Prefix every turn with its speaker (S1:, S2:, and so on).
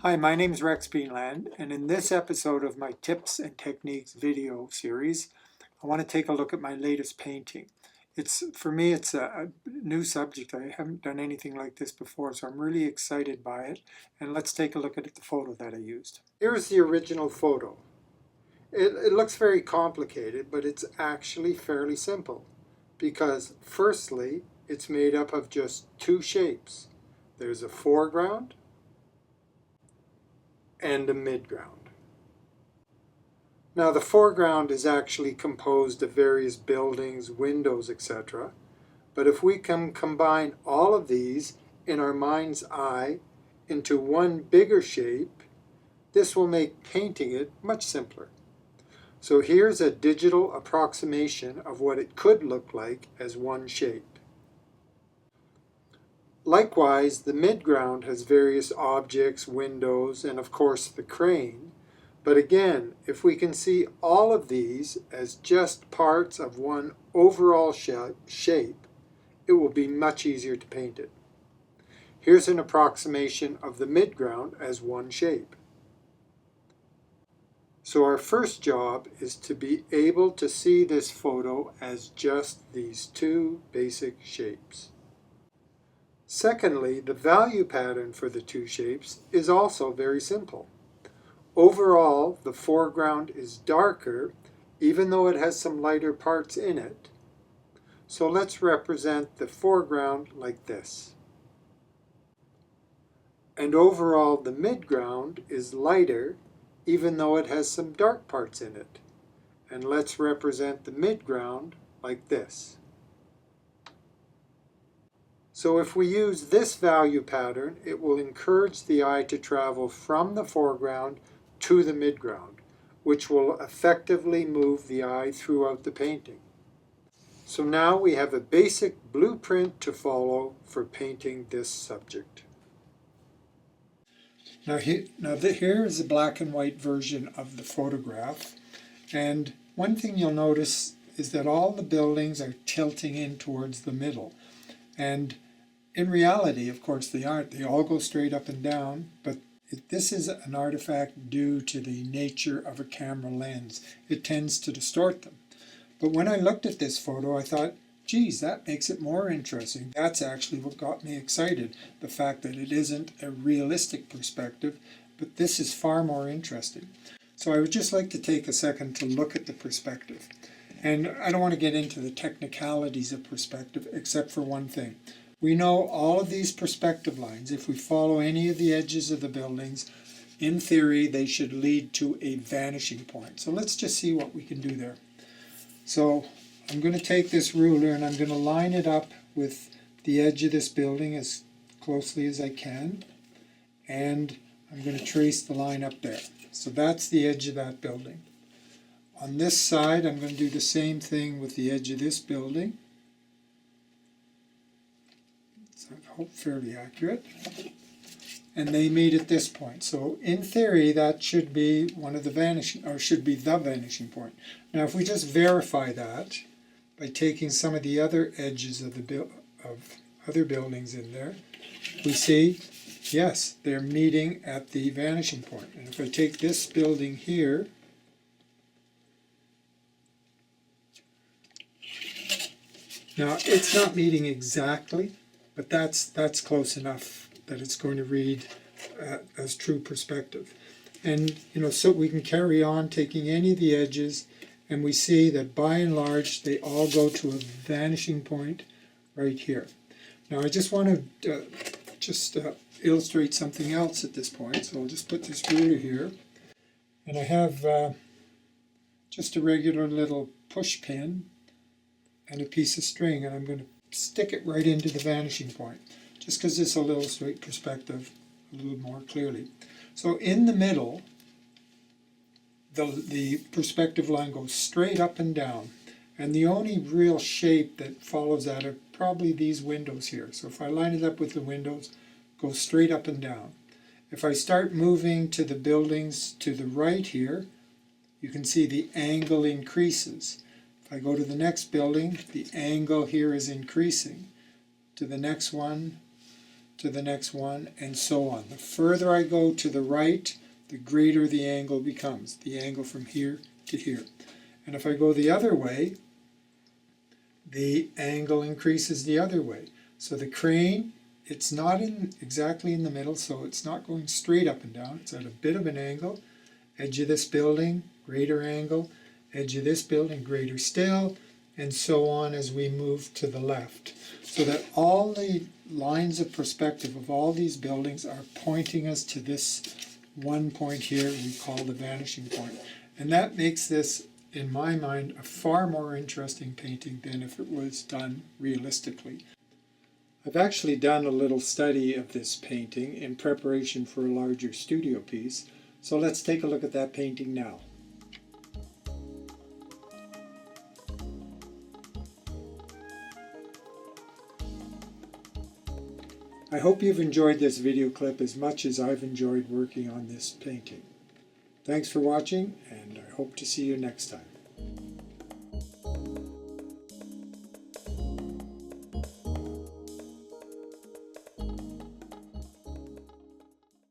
S1: Hi, my name is Beanland, and in this episode of my Tips and Techniques video series, I want to take a look at my latest painting. For me, it's a new subject. I haven't done anything like this before, so I'm really excited by it. And let's take a look at the photo that I used. Here's the original photo. It looks very complicated, but it's actually fairly simple because firstly, it's made up of just two shapes. There's a foreground and a midground. Now the foreground is actually composed of various buildings, windows, etc. But if we can combine all of these in our mind's eye into one bigger shape, this will make painting it much simpler. So here's a digital approximation of what it could look like as one shape. Likewise, the midground has various objects, windows, and of course the crane. But again, if we can see all of these as just parts of one overall shape, it will be much easier to paint it. Here's an approximation of the midground as one shape. So our first job is to be able to see this photo as just these two basic shapes. Secondly, the value pattern for the two shapes is also very simple. Overall, the foreground is darker, even though it has some lighter parts in it. So let's represent the foreground like this. And overall, the midground is lighter, even though it has some dark parts in it. And let's represent the midground like this. So if we use this value pattern, it will encourage the eye to travel from the foreground to the midground, which will effectively move the eye throughout the painting. So now we have a basic blueprint to follow for painting this subject. Now here is a black and white version of the photograph, and one thing you'll notice is that all the buildings are tilting in towards the middle. And in reality, of course, they aren't. They all go straight up and down, but this is an artifact due to the nature of a camera lens. It tends to distort them. But when I looked at this photo, I thought, geez, that makes it more interesting. That's actually what got me excited, the fact that it isn't a realistic perspective, but this is far more interesting. So I would just like to take a second to look at the perspective. And I don't want to get into the technicalities of perspective, except for one thing. We know all of these perspective lines, if we follow any of the edges of the buildings, in theory, they should lead to a vanishing point. So let's just see what we can do there. So I'm going to take this ruler and I'm going to line it up with the edge of this building as closely as I can. And I'm going to trace the line up there. So that's the edge of that building. On this side, I'm going to do the same thing with the edge of this building. I hope fairly accurate. And they meet at this point. So in theory, that should be one of the vanishing, or should be the vanishing point. Now, if we just verify that by taking some of the other edges of other buildings in there, we see, yes, they're meeting at the vanishing point. And if I take this building here, now it's not meeting exactly, but that's close enough that it's going to read as true perspective. And so we can carry on taking any of the edges, and we see that by and large they all go to a vanishing point right here. Now I just want to illustrate something else at this point, so I'll just put this ruler here, and I have just a regular little push pin and a piece of string, and I'm going to stick it right into the vanishing point, just because this will illustrate perspective a little more clearly. So in the middle, the perspective line goes straight up and down, and the only real shape that follows that are probably these windows here. So if I line it up with the windows, it goes straight up and down. If I start moving to the buildings to the right here, you can see the angle increases. If I go to the next building, the angle here is increasing. To the next one, to the next one, and so on. The further I go to the right, the greater the angle becomes, the angle from here to here. And if I go the other way, the angle increases the other way. So the crane, it's not exactly in the middle, so it's not going straight up and down. It's at a bit of an angle. Edge of this building, greater angle. Edge of this building, greater still, and so on as we move to the left. So that all the lines of perspective of all these buildings are pointing us to this one point here we call the vanishing point. And that makes this, in my mind, a far more interesting painting than if it was done realistically. I've actually done a little study of this painting in preparation for a larger studio piece, so let's take a look at that painting now. I hope you've enjoyed this video clip as much as I've enjoyed working on this painting. Thanks for watching, and I hope to see you next time.